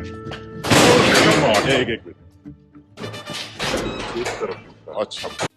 Come on, एक minute. इस तरफ. अच्छा.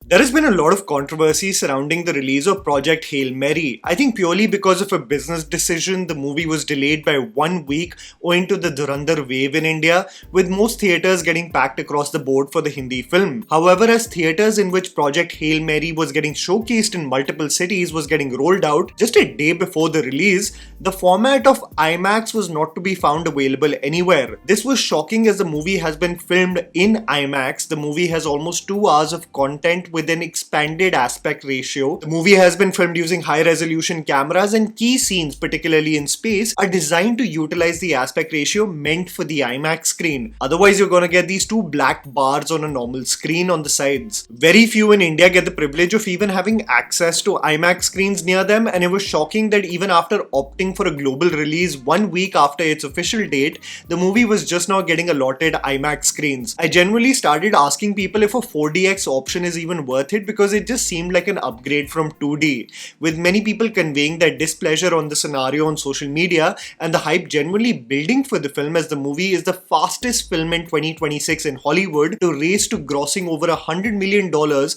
There has been a lot of controversy surrounding the release of Project Hail Mary. I think purely because of a business decision, the movie was delayed by 1 week owing to the Dhurandhar wave in India, with most theatres getting packed across the board for the Hindi film. However, as theatres in which Project Hail Mary was getting showcased in multiple cities was getting rolled out just a day before the release, the format of IMAX was not to be found available anywhere. This was shocking as the movie has been filmed in IMAX. The movie has almost 2 hours of content with an expanded aspect ratio. The movie has been filmed using high resolution cameras, and key scenes, particularly in space, are designed to utilize the aspect ratio meant for the IMAX screen. Otherwise, you're gonna get these 2 black bars on a normal screen on the sides. Very few in India get the privilege of even having access to IMAX screens near them, and it was shocking that even after opting for a global release 1 week after its official date, the movie was just now getting allotted IMAX screens. I genuinely started asking people if a 4DX option is even worth it, because it just seemed like an upgrade from 2D, with many people conveying their displeasure on the scenario on social media and the hype genuinely building for the film, as the movie is the fastest film in 2026 in Hollywood to race to grossing over $100 million.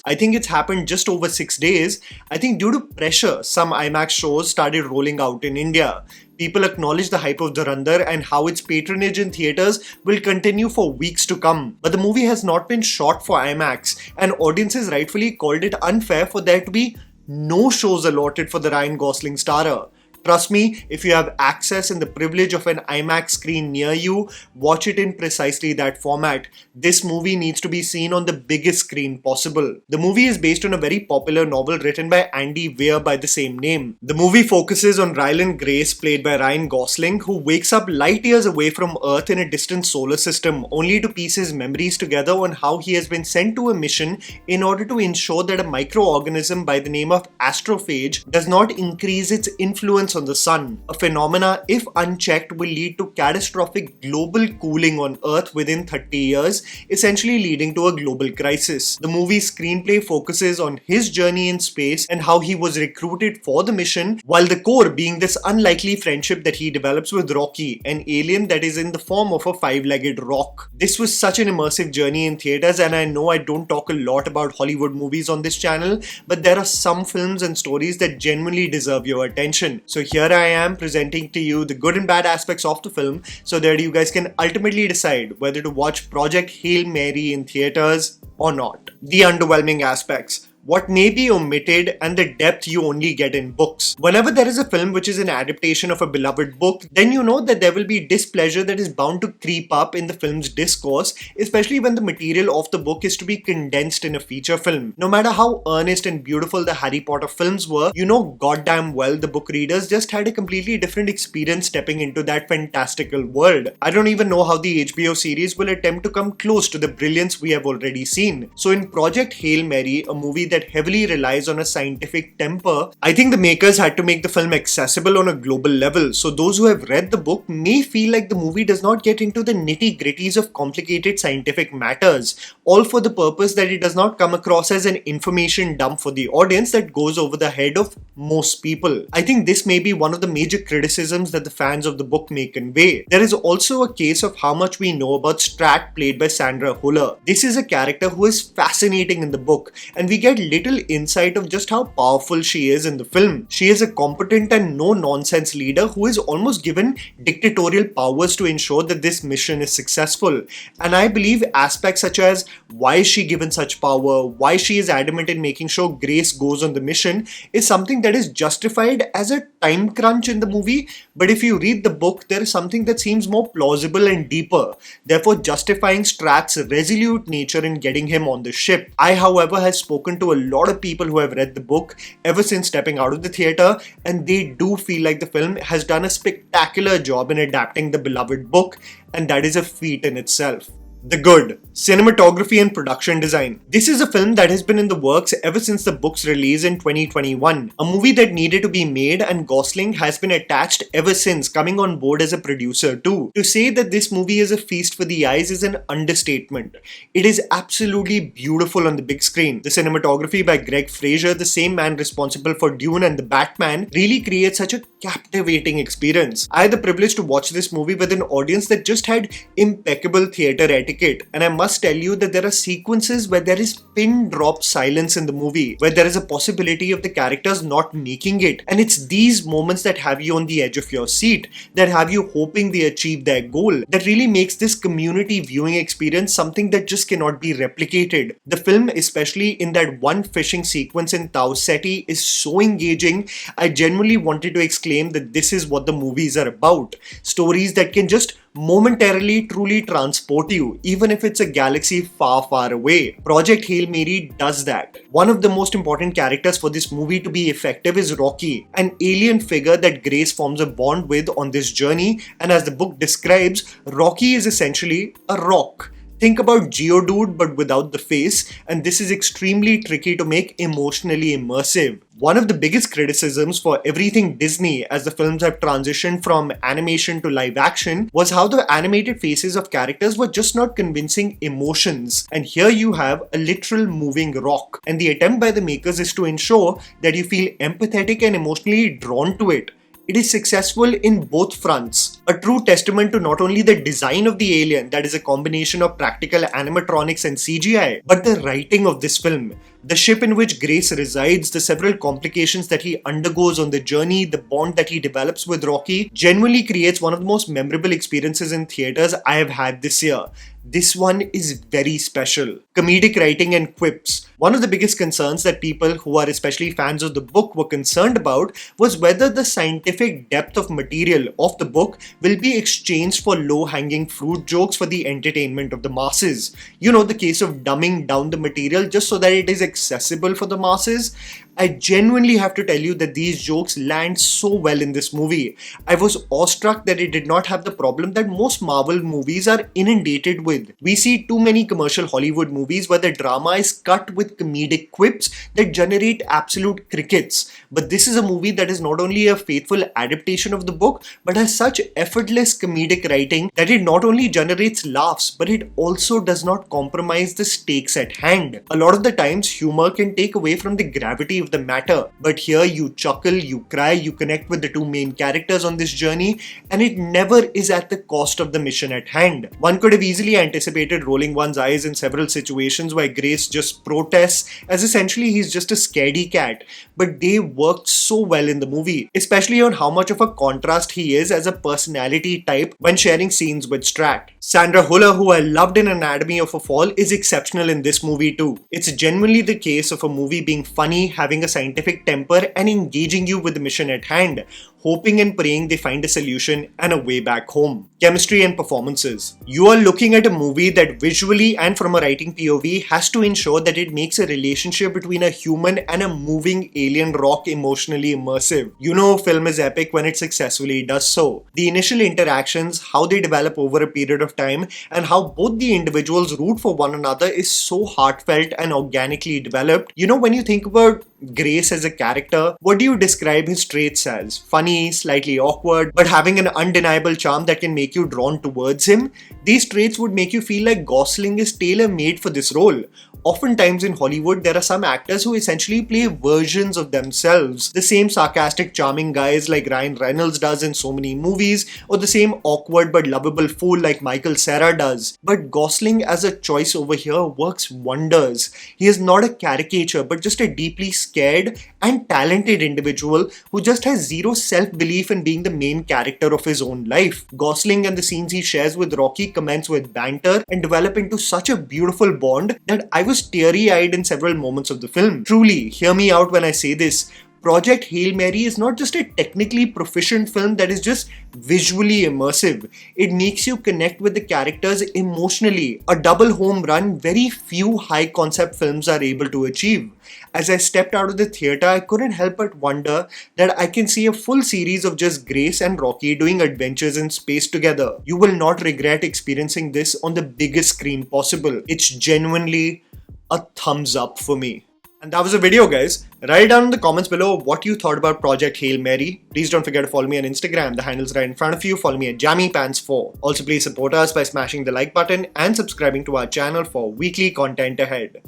I think it's happened just over 6 days. I think due to pressure, some IMAX shows started rolling out in India. People acknowledge the hype of Dhurandhar and how its patronage in theatres will continue for weeks to come. But the movie has not been shot for IMAX, and audiences rightfully called it unfair for there to be no shows allotted for the Ryan Gosling starrer. Trust me, if you have access and the privilege of an IMAX screen near you, watch it in precisely that format. This movie needs to be seen on the biggest screen possible. The movie is based on a very popular novel written by Andy Weir by the same name. The movie focuses on Ryland Grace, played by Ryan Gosling, who wakes up light years away from Earth in a distant solar system, only to piece his memories together on how he has been sent to a mission in order to ensure that a microorganism by the name of astrophage does not increase its influence on the sun. A phenomena, if unchecked, will lead to catastrophic global cooling on Earth within 30 years, essentially leading to a global crisis. The movie's screenplay focuses on his journey in space and how he was recruited for the mission, while the core being this unlikely friendship that he develops with Rocky, an alien that is in the form of a 5-legged rock. This was such an immersive journey in theatres, and I know I don't talk a lot about Hollywood movies on this channel, but there are some films and stories that genuinely deserve your attention. So here I am presenting to you the good and bad aspects of the film so that you guys can ultimately decide whether to watch Project Hail Mary in theatres or not. The underwhelming aspects. What may be omitted, and the depth you only get in books. Whenever there is a film which is an adaptation of a beloved book, then you know that there will be displeasure that is bound to creep up in the film's discourse, especially when the material of the book is to be condensed in a feature film. No matter how earnest and beautiful the Harry Potter films were, you know goddamn well the book readers just had a completely different experience stepping into that fantastical world. I don't even know how the HBO series will attempt to come close to the brilliance we have already seen. So in Project Hail Mary, a movie that heavily relies on a scientific temper, I think the makers had to make the film accessible on a global level. So those who have read the book may feel like the movie does not get into the nitty-gritties of complicated scientific matters, all for the purpose that it does not come across as an information dump for the audience that goes over the head of most people. I think this may be one of the major criticisms that the fans of the book may convey. There is also a case of how much we know about Strat, played by Sandra Huller. This is a character who is fascinating in the book, and we get little insight of just how powerful she is in the film. She is a competent and no-nonsense leader who is almost given dictatorial powers to ensure that this mission is successful. And I believe aspects such as why is she given such power, why she is adamant in making sure Grace goes on the mission, is something that is justified as a time crunch in the movie. But if you read the book, there is something that seems more plausible and deeper, therefore justifying Strat's resolute nature in getting him on the ship. I, however, have spoken to a lot of people who have read the book ever since stepping out of the theatre, and they do feel like the film has done a spectacular job in adapting the beloved book, and that is a feat in itself. The Good, cinematography and production design. This is a film that has been in the works ever since the book's release in 2021. A movie that needed to be made, and Gosling has been attached ever since, coming on board as a producer too. To say that this movie is a feast for the eyes is an understatement. It is absolutely beautiful on the big screen. The cinematography by Greg Fraser, the same man responsible for Dune and The Batman, really creates such a captivating experience. I had the privilege to watch this movie with an audience that just had impeccable theatre etiquette. And I must tell you that there are sequences where there is pin drop silence in the movie, where there is a possibility of the characters not making it. And it's these moments that have you on the edge of your seat, that have you hoping they achieve their goal, that really makes this community viewing experience something that just cannot be replicated. The film, especially in that one fishing sequence in Tau Ceti, is so engaging. I genuinely wanted to exclaim that this is what the movies are about. Stories that can just momentarily truly transport you, even if it's a galaxy far, far away. Project Hail Mary does that. One of the most important characters for this movie to be effective is Rocky, an alien figure that Grace forms a bond with on this journey, and as the book describes, Rocky is essentially a rock. Think about Geodude but without the face, and this is extremely tricky to make emotionally immersive. One of the biggest criticisms for everything Disney as the films have transitioned from animation to live action was how the animated faces of characters were just not convincing emotions. And here you have a literal moving rock, and the attempt by the makers is to ensure that you feel empathetic and emotionally drawn to it. It is successful in both fronts. A true testament to not only the design of the alien, that is a combination of practical animatronics and CGI, but the writing of this film. The ship in which Grace resides, the several complications that he undergoes on the journey, the bond that he develops with Rocky, genuinely creates one of the most memorable experiences in theatres I have had this year. This one is very special. Comedic writing and quips. One of the biggest concerns that people who are especially fans of the book were concerned about was whether the scientific depth of material of the book will be exchanged for low-hanging fruit jokes for the entertainment of the masses. You know, the case of dumbing down the material just so that it is accessible for the masses. I genuinely have to tell you that these jokes land so well in this movie. I was awestruck that it did not have the problem that most Marvel movies are inundated with. We see too many commercial Hollywood movies where the drama is cut with comedic quips that generate absolute crickets. But this is a movie that is not only a faithful adaptation of the book, but has such effortless comedic writing that it not only generates laughs, but it also does not compromise the stakes at hand. A lot of the times, humor can take away from the gravity of the matter, but here you chuckle, you cry, you connect with the two main characters on this journey, and it never is at the cost of the mission at hand. One could have easily anticipated rolling one's eyes in several situations where Grace just protests as essentially he's just a scaredy cat, but they worked so well in the movie, especially on how much of a contrast he is as a personality type when sharing scenes with Strat. Sandra Huller, who I loved in Anatomy of a Fall, is exceptional in this movie too. It's genuinely the case of a movie being funny, having a scientific temper, and engaging you with the mission at hand, hoping and praying they find a solution and a way back home. Chemistry and performances. You are looking at a movie that visually and from a writing POV has to ensure that it makes a relationship between a human and a moving alien rock emotionally immersive. You know, film is epic when it successfully does so. The initial interactions, how they develop over a period of time, and how both the individuals root for one another is so heartfelt and organically developed. You know, when you think about Grace as a character, what do you describe his traits as? Funny, slightly awkward, but having an undeniable charm that can make you drawn towards him? These traits would make you feel like Gosling is tailor-made for this role. Oftentimes in Hollywood, there are some actors who essentially play versions of themselves. The same sarcastic, charming guys like Ryan Reynolds does in so many movies, or the same awkward but lovable fool like Michael Cera does. But Gosling as a choice over here works wonders. He is not a caricature, but just a deeply scared and talented individual who just has zero self-belief in being the main character of his own life. Gosling and the scenes he shares with Rocky commence with banter and develop into such a beautiful bond that I was teary-eyed in several moments of the film. Truly, hear me out when I say this, Project Hail Mary is not just a technically proficient film that is just visually immersive. It makes you connect with the characters emotionally, a double home run very few high concept films are able to achieve. As I stepped out of the theatre, I couldn't help but wonder that I can see a full series of just Grace and Rocky doing adventures in space together. You will not regret experiencing this on the biggest screen possible. It's genuinely a thumbs up for me. And that was the video, guys. Write down in the comments below what you thought about Project Hail Mary. Please don't forget to follow me on Instagram. The handle's right in front of you. Follow me at JammyPants4. Also, please support us by smashing the like button and subscribing to our channel for weekly content ahead.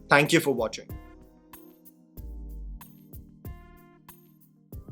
Thank you for watching.